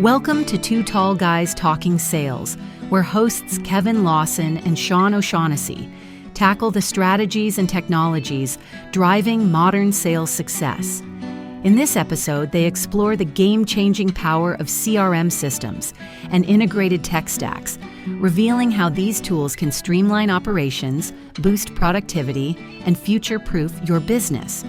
Welcome to Two Tall Guys Talking Sales, where hosts Kevin Lawson and Sean O'Shaughnessy tackle the strategies and technologies driving modern sales success. In this episode, they explore the game-changing power of CRM systems and integrated tech stacks, revealing how these tools can streamline operations, boost productivity, and future-proof your business.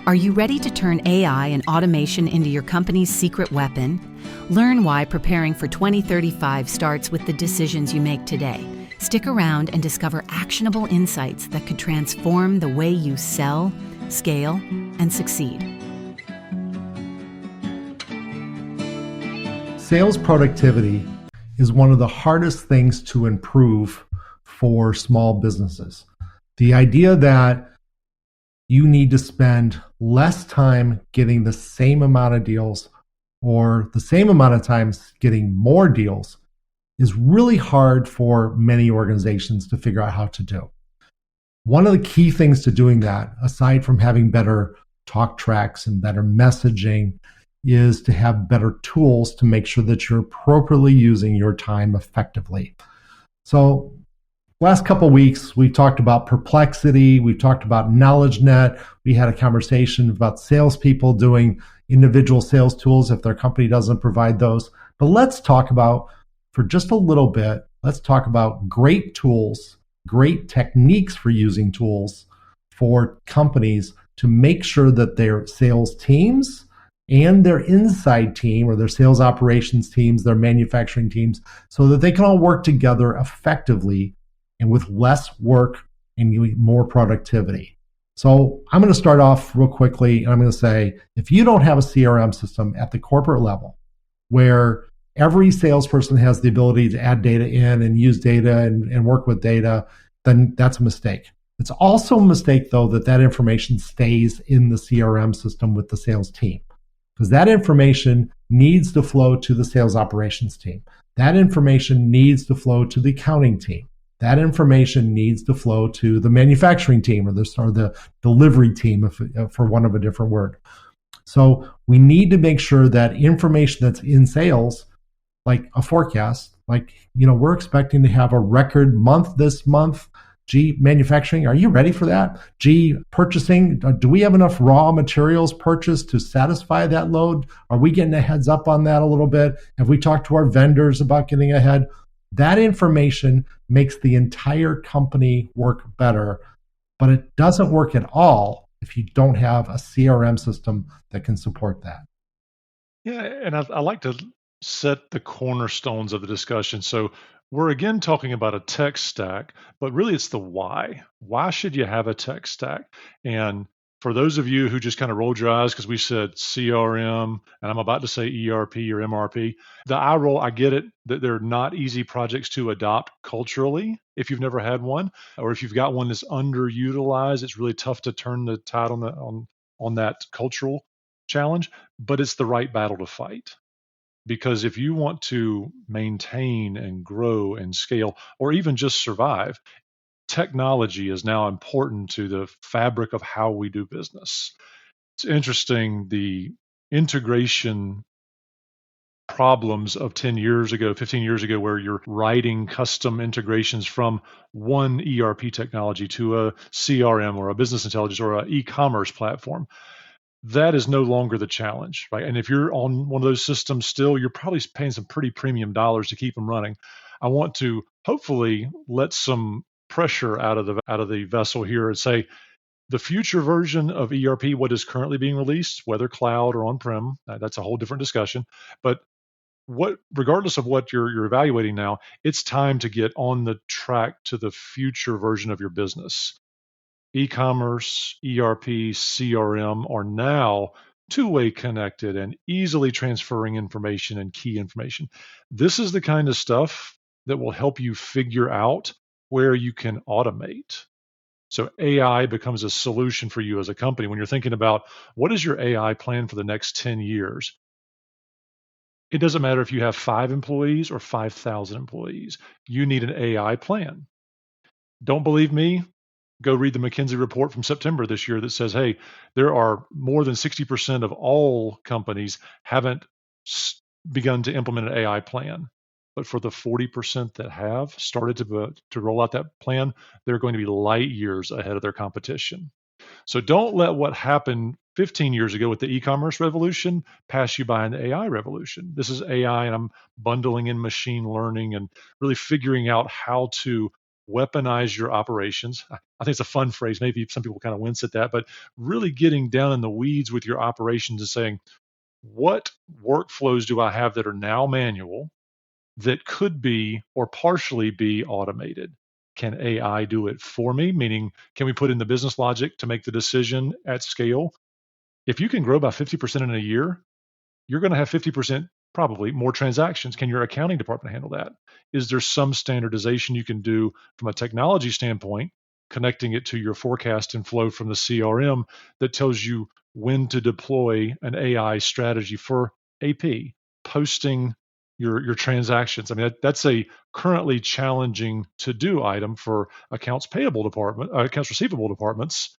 Are you ready to turn AI and automation into your company's secret weapon? Learn why preparing for 2035 starts with the decisions you make today. Stick around and discover actionable insights that could transform the way you sell, scale, and succeed. Sales productivity is one of the hardest things to improve for small businesses. The idea that you need to spend less time getting the same amount of deals or the same amount of time getting more deals is really hard for many organizations to figure out how to do. One of the key things to doing that, aside from having better talk tracks and better messaging, is to have better tools to make sure that you're appropriately using your time effectively. So last couple of weeks, we talked about perplexity. We talked about KnowledgeNet. We had a conversation about salespeople doing individual sales tools if their company doesn't provide those. But let's talk about, for just a little bit, let's talk about great tools, great techniques for using tools for companies to make sure that their sales teams and their inside team or their sales operations teams, their manufacturing teams, so that they can all work together effectively and with less work and more productivity. So I'm going to start off real quickly, and I'm going to say, if you don't have a CRM system at the corporate level where every salesperson has the ability to add data in and use data and work with data, then that's a mistake. It's also a mistake, though, that information stays in the CRM system with the sales team, because that information needs to flow to the sales operations team. That information needs to flow to the accounting team. That information needs to flow to the manufacturing team or the delivery team, for want of a different word. So we need to make sure that information that's in sales, like a forecast, we're expecting to have a record month this month. Gee, manufacturing, are you ready for that? Gee, purchasing, do we have enough raw materials purchased to satisfy that load? Are we getting a heads up on that a little bit? Have we talked to our vendors about getting ahead? That information makes the entire company work better, but it doesn't work at all if you don't have a CRM system that can support that. Yeah, and I like to set the cornerstones of the discussion. So we're again talking about a tech stack, but really it's the why. Why should you have a tech stack? And for those of you who just kind of rolled your eyes because we said CRM, and I'm about to say ERP or MRP, the eye roll, I get it, that they're not easy projects to adopt culturally if you've never had one, or if you've got one that's underutilized, it's really tough to turn the tide on that cultural challenge, but it's the right battle to fight. Because if you want to maintain and grow and scale, or even just survive, technology is now important to the fabric of how we do business. It's interesting, the integration problems of 10 years ago, 15 years ago, where you're writing custom integrations from one ERP technology to a CRM or a business intelligence or an e-commerce platform. That is no longer the challenge, right? And if you're on one of those systems still, you're probably paying some pretty premium dollars to keep them running. I want to hopefully let some pressure out of the vessel here and say the future version of ERP, what is currently being released, whether cloud or on-prem, that's a whole different discussion. But regardless of what you're evaluating now, it's time to get on the track to the future version of your business. E-commerce, ERP, CRM are now two-way connected and easily transferring information and key information. This is the kind of stuff that will help you figure out where you can automate. So AI becomes a solution for you as a company. When you're thinking about what is your AI plan for the next 10 years, it doesn't matter if you have 5 employees or 5,000 employees. You need an AI plan. Don't believe me? Go read the McKinsey report from September this year that says, hey, there are more than 60% of all companies haven't begun to implement an AI plan. But for the 40% that have started to roll out that plan, they're going to be light years ahead of their competition. So don't let what happened 15 years ago with the e-commerce revolution pass you by in the AI revolution. This is AI, and I'm bundling in machine learning and really figuring out how to weaponize your operations. I think it's a fun phrase. Maybe some people kind of wince at that, but really getting down in the weeds with your operations and saying, what workflows do I have that are now manual that could be or partially be automated? Can AI do it for me? Meaning, can we put in the business logic to make the decision at scale? If you can grow by 50% in a year, you're going to have 50% probably more transactions. Can your accounting department handle that? Is there some standardization you can do from a technology standpoint, connecting it to your forecast and flow from the CRM that tells you when to deploy an AI strategy for AP, posting your transactions? I mean, that's a currently challenging to do item for accounts receivable departments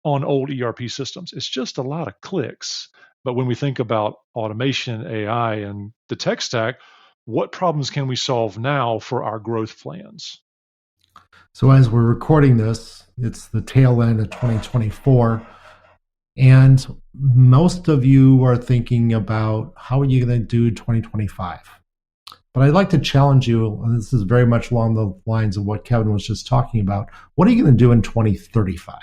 on old ERP systems. It's just a lot of clicks. But when we think about automation, AI, and the tech stack, what problems can we solve now for our growth plans? So as we're recording this, it's the tail end of 2024. And most of you are thinking about how are you going to do 2025? But I'd like to challenge you, and this is very much along the lines of what Kevin was just talking about. What are you going to do in 2035?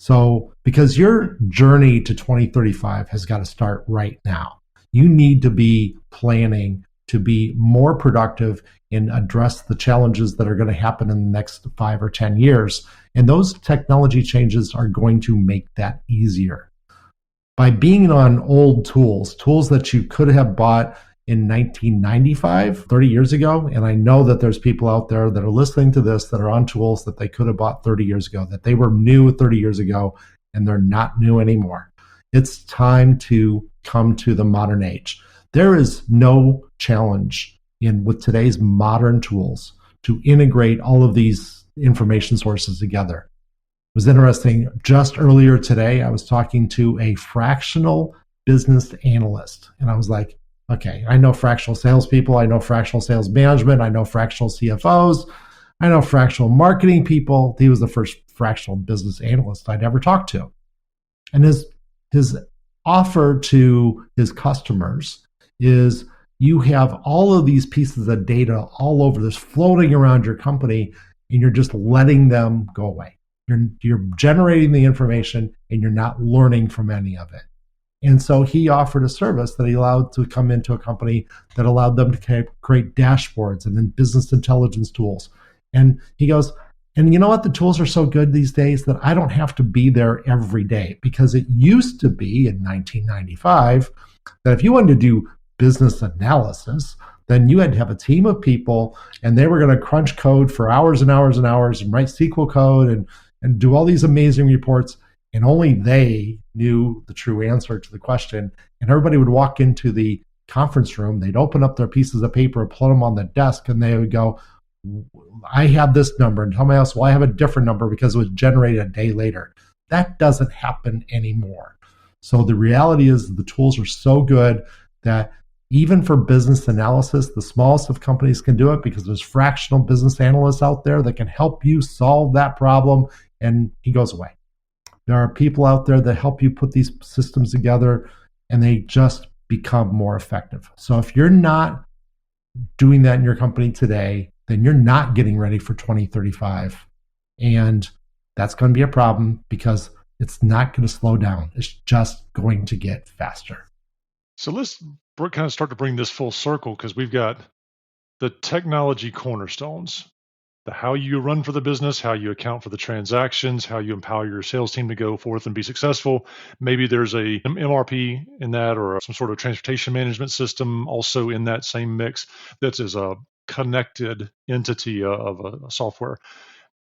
So, because your journey to 2035 has got to start right now. You need to be planning to be more productive and address the challenges that are going to happen in the next 5 or 10 years. And those technology changes are going to make that easier. By being on old tools that you could have bought in 1995, 30 years ago, and I know that there's people out there that are listening to this that are on tools that they could have bought 30 years ago, that they were new 30 years ago, and they're not new anymore. It's time to come to the modern age. There is no challenge with today's modern tools to integrate all of these information sources together. It was interesting. Just earlier today, I was talking to a fractional business analyst, and I was like, okay, I know fractional salespeople, I know fractional sales management, I know fractional CFOs, I know fractional marketing people. He was the first fractional business analyst I'd ever talked to. And his offer to his customers is you have all of these pieces of data all over this floating around your company, and you're just letting them go away. You're generating the information and you're not learning from any of it. And so he offered a service that he allowed to come into a company that allowed them to create dashboards and then business intelligence tools. And he goes, and you know what? The tools are so good these days that I don't have to be there every day, because it used to be in 1995 that if you wanted to do business analysis, then you had to have a team of people and they were going to crunch code for hours and hours and hours and write SQL code and do all these amazing reports. And only they knew the true answer to the question. And everybody would walk into the conference room, they'd open up their pieces of paper, put them on the desk, and they would go, I have this number. And somebody else, well, I have a different number because it was generated a day later. That doesn't happen anymore. So the reality is the tools are so good that even for business analysis, the smallest of companies can do it, because there's fractional business analysts out there that can help you solve that problem. And he goes away. There are people out there that help you put these systems together, and they just become more effective. So if you're not doing that in your company today, then you're not getting ready for 2035. And that's going to be a problem, because it's not going to slow down. It's just going to get faster. So let's kind of start to bring this full circle, because we've got the technology cornerstones, the how you run for the business, how you account for the transactions, how you empower your sales team to go forth and be successful. Maybe there's a MRP in that, or some sort of transportation management system also in that same mix that's as a connected entity of a software.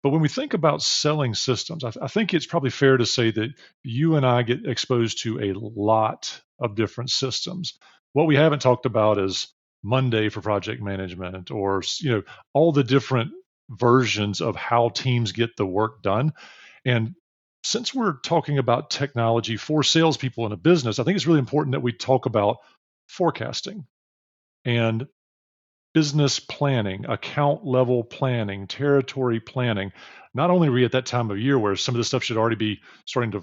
But when we think about selling systems, I think it's probably fair to say that you and I get exposed to a lot of different systems. What we haven't talked about is Monday for project management, or all the different versions of how teams get the work done. And since we're talking about technology for salespeople in a business, I think it's really important that we talk about forecasting. and business planning, account level planning, territory planning. Not only are we at that time of year where some of this stuff should already be starting to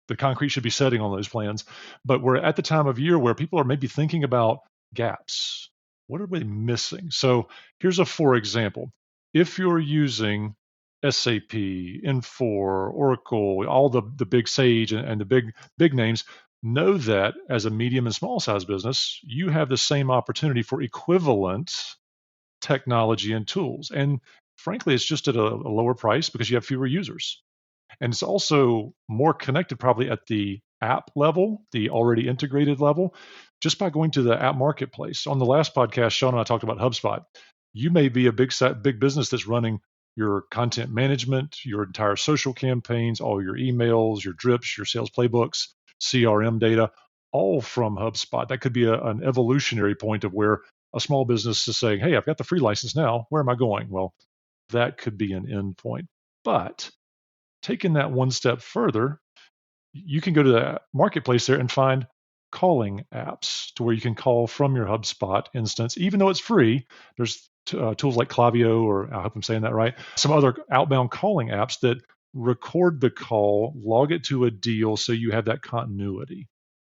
the concrete should be setting on those plans, but we're at the time of year where people are maybe thinking about gaps. What are we missing? So here's a for example. If you're using SAP, Infor, Oracle, all the big Sage and the big names, know that as a medium and small size business, you have the same opportunity for equivalent technology and tools. And frankly, it's just at a lower price because you have fewer users. And it's also more connected probably at the app level, the already integrated level, just by going to the app marketplace. On the last podcast, Sean and I talked about HubSpot. You may be a big business that's running your content management, your entire social campaigns, all your emails, your drips, your sales playbooks, CRM data, all from HubSpot. That could be an evolutionary point of where a small business is saying, hey, I've got the free license now. Where am I going? Well, that could be an end point. But taking that one step further, you can go to the marketplace there and find calling apps to where you can call from your HubSpot instance. Even though it's free, there's tools like Klaviyo, or I hope I'm saying that right, some other outbound calling apps that record the call, log it to a deal so you have that continuity,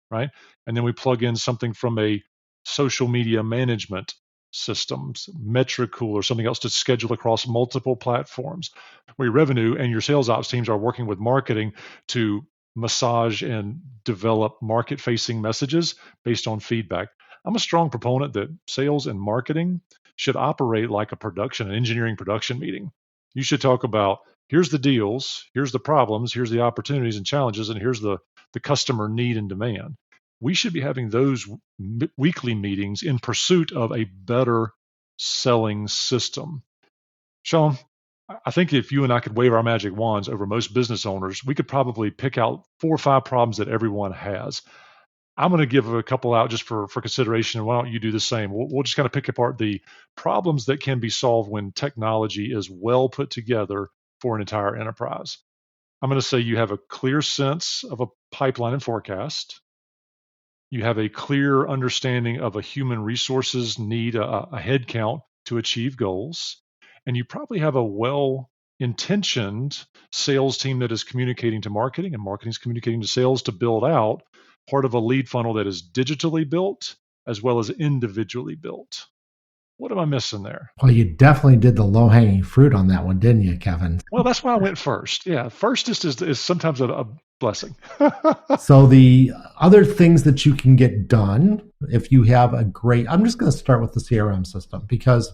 right? And then we plug in something from a social media management systems, Metricool or something else to schedule across multiple platforms, where your revenue and your sales ops teams are working with marketing to massage and develop market-facing messages based on feedback. I'm a strong proponent that sales and marketing should operate like an engineering production meeting. You should talk about, here's the deals, here's the problems, here's the opportunities and challenges, and here's the customer need and demand. We should be having those weekly meetings in pursuit of a better selling system. Sean, I think if you and I could wave our magic wands over most business owners, we could probably pick out 4 or 5 problems that everyone has. I'm going to give a couple out just for consideration, and why don't you do the same? We'll just kind of pick apart the problems that can be solved when technology is well put together for an entire enterprise. I'm going to say you have a clear sense of a pipeline and forecast. You have a clear understanding of a human resources need, a head count to achieve goals. And you probably have a well-intentioned sales team that is communicating to marketing, and marketing is communicating to sales to build out part of a lead funnel that is digitally built as well as individually built. What am I missing there? Well, you definitely did the low-hanging fruit on that one, didn't you, Kevin? Well, that's why I went first. Yeah, first is sometimes a blessing. So the other things that you can get done if you have I'm just going to start with the CRM system, because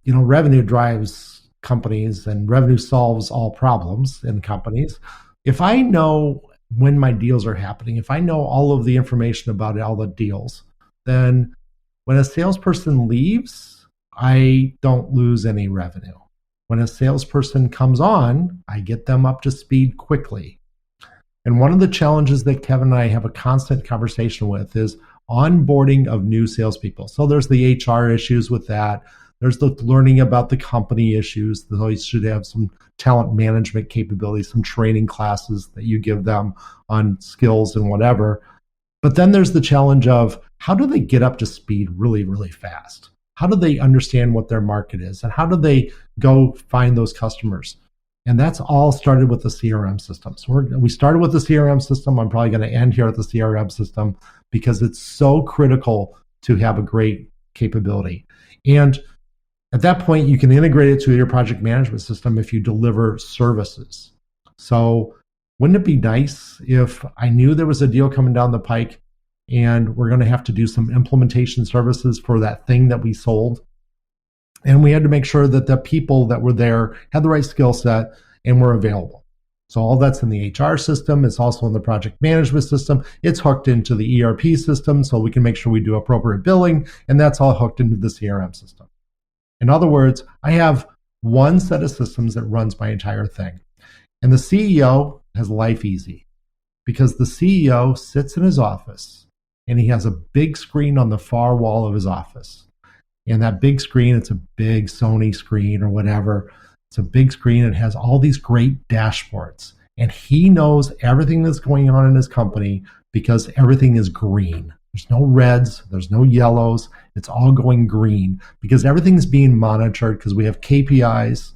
revenue drives companies and revenue solves all problems in companies. If I know when my deals are happening, if I know all of the information about all the deals, then when a salesperson leaves, I don't lose any revenue. When a salesperson comes on, I get them up to speed quickly. And one of the challenges that Kevin and I have a constant conversation with is onboarding of new salespeople. So there's the HR issues with that. There's the learning about the company issues. So you should have some talent management capabilities, some training classes that you give them on skills and whatever. But then there's the challenge of, how do they get up to speed really, really fast? How do they understand what their market is? And how do they go find those customers? And that's all started with the CRM system. So we started with the CRM system. I'm probably going to end here at the CRM system because it's so critical to have a great capability. And at that point, you can integrate it to your project management system if you deliver services. So wouldn't it be nice if I knew there was a deal coming down the pike and we're going to have to do some implementation services for that thing that we sold? And we had to make sure that the people that were there had the right skill set and were available. So all that's in the HR system. It's also in the project management system. It's hooked into the ERP system so we can make sure we do appropriate billing, and that's all hooked into the CRM system. In other words, I have one set of systems that runs my entire thing. And the CEO has life easy because the CEO sits in his office and he has a big screen on the far wall of his office. And that big screen, it's a big Sony screen or whatever. It's a big screen. It has all these great dashboards. And he knows everything that's going on in his company because everything is green. There's no reds, there's no yellows. It's all going green because everything's being monitored because we have KPIs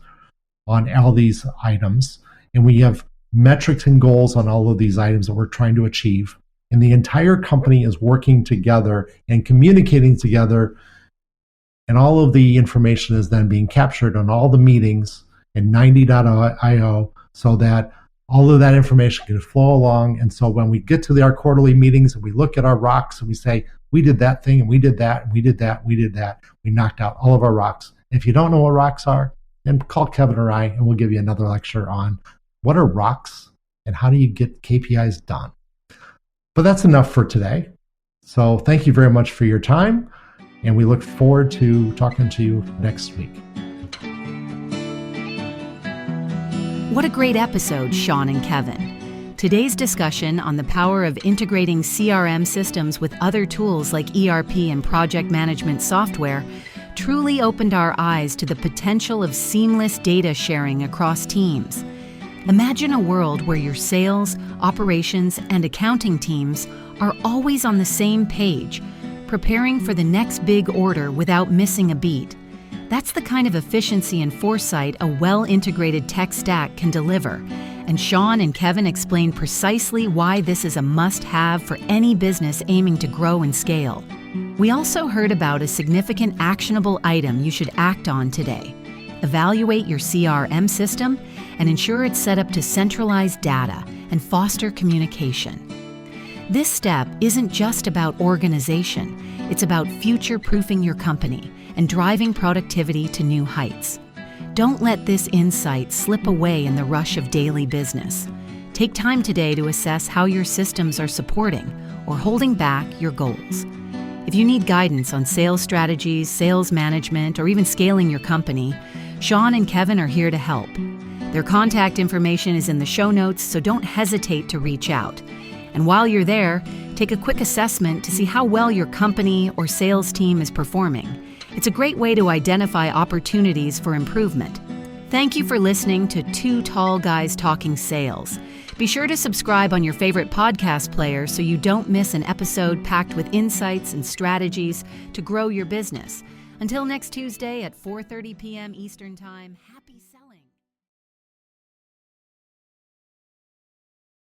on all these items and we have metrics and goals on all of these items that we're trying to achieve. And the entire company is working together and communicating together. And all of the information is then being captured on all the meetings in 90.io so that all of that information can flow along. And so when we get to our quarterly meetings and we look at our rocks and we say, we did that thing and we did that and we did that, we did that, we knocked out all of our rocks. If you don't know what rocks are, then call Kevin or I and we'll give you another lecture on what are rocks and how do you get KPIs done. But that's enough for today. So thank you very much for your time. And we look forward to talking to you next week. What a great episode, Sean and Kevin. Today's discussion on the power of integrating CRM systems with other tools like ERP and project management software truly opened our eyes to the potential of seamless data sharing across teams. Imagine a world where your sales, operations, and accounting teams are always on the same page, preparing for the next big order without missing a beat. That's the kind of efficiency and foresight a well-integrated tech stack can deliver, and Sean and Kevin explain precisely why this is a must-have for any business aiming to grow and scale. We also heard about a significant actionable item you should act on today. Evaluate your CRM system and ensure it's set up to centralize data and foster communication. This step isn't just about organization, it's about future-proofing your company and driving productivity to new heights. Don't let this insight slip away in the rush of daily business. Take time today to assess how your systems are supporting or holding back your goals. If you need guidance on sales strategies, sales management, or even scaling your company, Sean and Kevin are here to help. Their contact information is in the show notes, so don't hesitate to reach out. And while you're there, take a quick assessment to see how well your company or sales team is performing. It's a great way to identify opportunities for improvement. Thank you for listening to Two Tall Guys Talking Sales. Be sure to subscribe on your favorite podcast player so you don't miss an episode packed with insights and strategies to grow your business. Until next Tuesday at 4:30 p.m. Eastern Time.